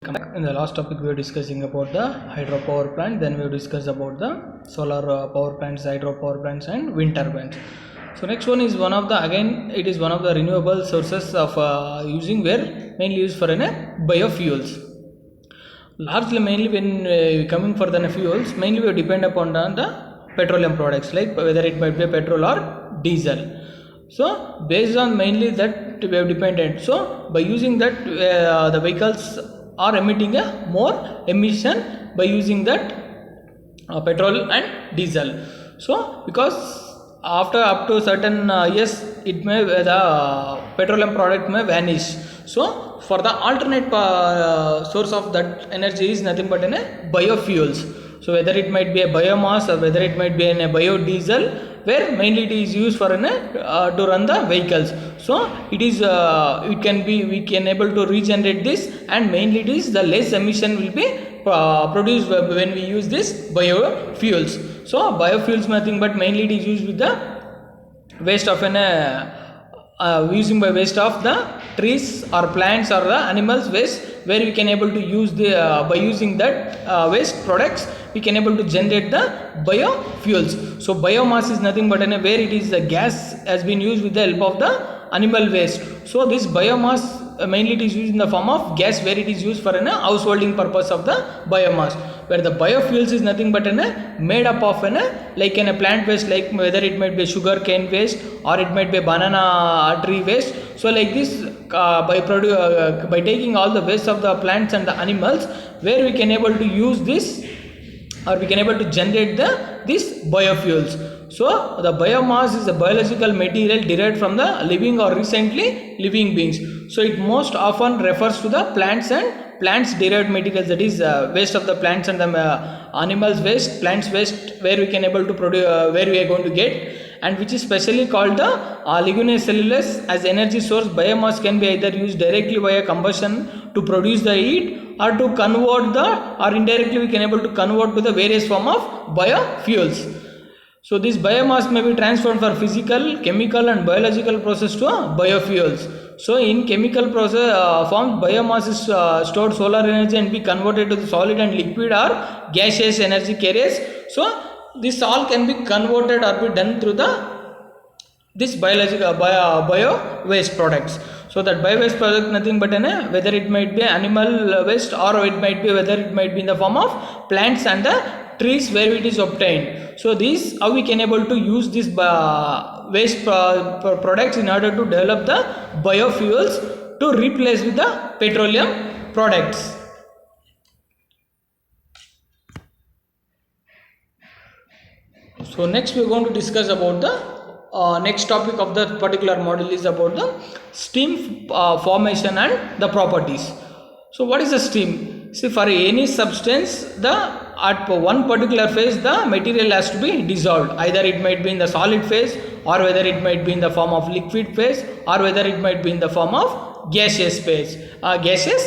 In the last topic we were discussing about the hydropower plant, then we discussed about the solar power plants, hydropower plants and wind turbines. So next one is one of the, again it is one of the renewable sources of using, where mainly used for biofuels. Largely mainly when coming for the fuels, mainly we depend upon the petroleum products, like whether it might be petrol or diesel. So based on mainly that we have dependent, so by using that the vehicles are emitting a more emission by using that petrol and diesel. So because after up to certain years, it may the petroleum product may vanish. So for the alternate source of that energy is nothing but biofuels. So whether it might be a biomass or whether it might be a biodiesel, where mainly it is used for to run the vehicles. So it is it can be, we can able to regenerate this, and mainly it is the less emission will be produced when we use this biofuels. So biofuels nothing but mainly it is used with the waste of using by waste of the trees or plants or the animals waste, where we can able to use the by using that waste products we can able to generate the biofuels. So biomass is nothing but where it is the gas has been used with the help of the animal waste. So this biomass mainly it is used in the form of gas, where it is used for householding purpose of the biomass, where the biofuels is nothing but made up of like a plant waste, like whether it might be sugar cane waste or it might be banana tree waste. So like this by taking all the waste of the plants and the animals, where we can able to use this, or we can able to generate these biofuels. So the biomass is a biological material derived from the living or recently living beings. So it most often refers to the plants and plants derived materials, that is waste of the plants and the animals waste, plants waste, where we can able to produce where we are going to get, and which is specially called the lignocellulose as energy source. Biomass can be either used directly via combustion to produce the heat, or to convert or indirectly we can able to convert to the various form of biofuels. So this biomass may be transformed for physical, chemical and biological process to biofuels. So in chemical process forms, biomass is stored solar energy and be converted to the solid and liquid or gaseous energy carriers. So this all can be converted or be done through this biological bio waste products. So that bio waste product nothing but whether it might be animal waste, or it might be whether it might be in the form of plants and the trees where it is obtained. So these how we can able to use this waste products in order to develop the biofuels to replace with the petroleum products. So next we are going to discuss about the next topic of the particular module is about the steam formation and the properties. So what is the steam? See, for any substance, at one particular phase the material has to be dissolved. Either it might be in the solid phase, or whether it might be in the form of liquid phase, or whether it might be in the form of gaseous phase, gaseous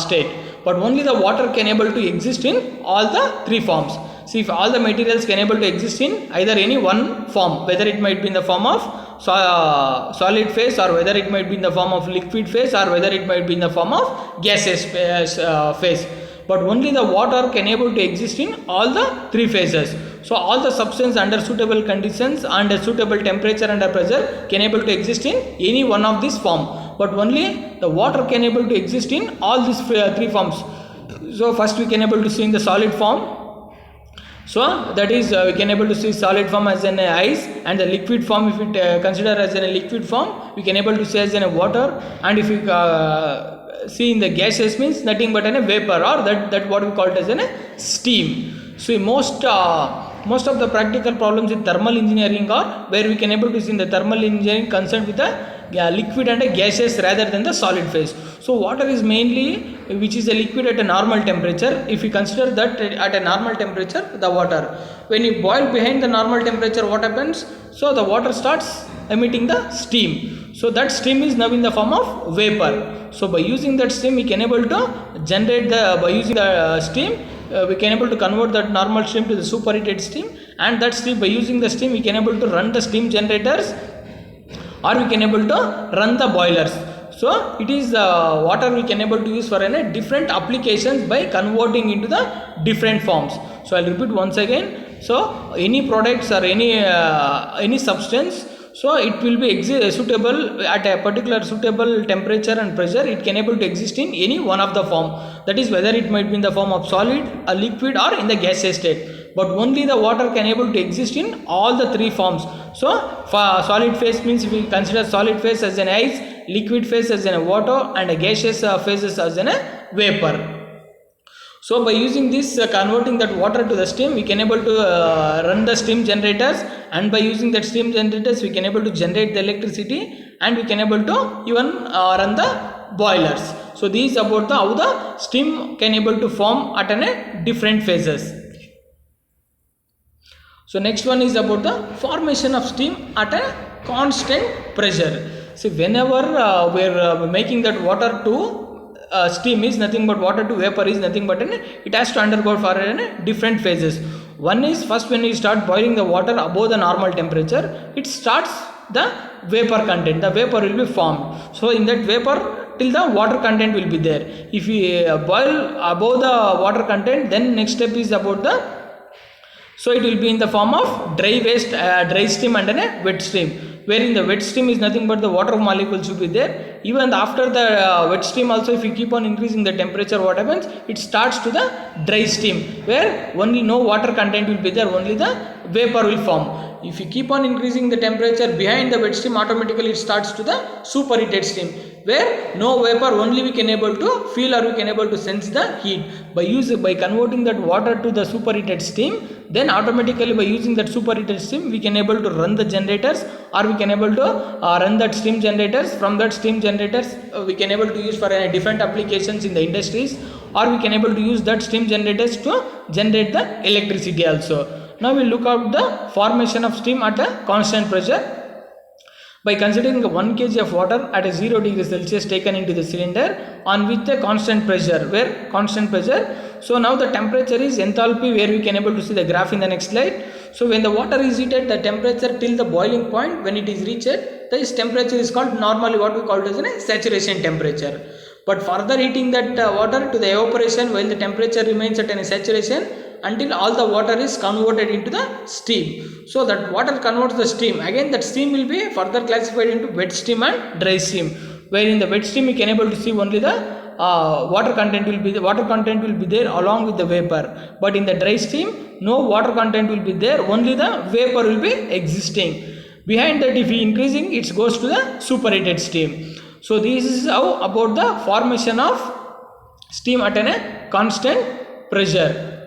state. But only the water can able to exist in all the three forms. See, if all the materials can able to exist in either any one form, whether it might be in the form of solid phase, or whether it might be in the form of liquid phase, or whether it might be in the form of gaseous phase, but only the water can able to exist in all the three phases. So all the substance under suitable conditions and suitable temperature and pressure can able to exist in any one of this form, but only the water can able to exist in all these three forms. So first we can able to see in the solid form. So that is we can able to see solid form as an ice, and the liquid form, if we consider as a liquid form, we can able to see as in a water, and if we see in the gaseous means nothing but a vapor, or that what we call it as a steam. So most of the practical problems in thermal engineering are where we can able to see in the thermal engineering concerned with the liquid and a gaseous rather than the solid phase. So water is mainly which is a liquid at a normal temperature. If we consider that at a normal temperature, the water, when you boil behind the normal temperature, what happens? So the water starts emitting the steam. So that steam is now in the form of vapor. So by using that steam we can able to generate by using the steam we can able to convert that normal steam to the superheated steam, and that steam, by using the steam we can able to run the steam generators, or we can able to run the boilers. So it is water we can able to use for different applications by converting into the different forms. So I'll repeat once again. So any products or any substance, so it will be suitable at a particular suitable temperature and pressure. It can able to exist in any one of the form, that is whether it might be in the form of solid, a liquid, or in the gaseous state. But only the water can able to exist in all the three forms. So for solid phase means we consider solid phase as an ice, liquid phase as an water, and a gaseous phases as an vapor. So by using this converting that water to the steam, we can able to run the steam generators, and by using that steam generators we can able to generate the electricity, and we can able to even run the boilers. So these about the how the steam can able to form at different phases. So next one is about the formation of steam at a constant pressure. See, whenever we are making that water to steam is nothing but water to vapor is nothing but it has to undergo for different phases. One is first when you start boiling the water above the normal temperature, it starts the vapor content. The vapor will be formed. So in that vapor till the water content will be there. If we boil above the water content, then next step is about the, so it will be in the form of dry waste, dry steam and wet steam. Wherein the wet steam is nothing but the water molecules will be there. Even after the wet steam also, if you keep on increasing the temperature, what happens? It starts to the dry steam, where only no water content will be there, only the vapor will form. If you keep on increasing the temperature behind the wet steam, automatically it starts to the superheated steam, where no vapor, only we can able to feel or we can able to sense the heat. By converting that water to the superheated steam, then automatically by using that superheated steam we can able to run the generators, or we can able to run that steam generators. From that steam generators we can able to use for different applications in the industries, or we can able to use that steam generators to generate the electricity also. Now we look at the formation of steam at a constant pressure. By considering 1 kg of water at a 0 degree Celsius taken into the cylinder on with a constant pressure, where constant pressure. So now the temperature is enthalpy, where we can able to see the graph in the next slide. So when the water is heated, the temperature till the boiling point, when it is reached, this temperature is called normally what we call it as a saturation temperature. But further heating that water to the evaporation, while the temperature remains at a saturation until all the water is converted into the steam. So that water converts the steam. Again that steam will be further classified into wet steam and dry steam. Where in the wet steam we can able to see only the water content will be there along with the vapor. But in the dry steam, no water content will be there, only the vapor will be existing. Behind that, if we increasing, it goes to the superheated steam. So this is how about the formation of steam at a constant pressure.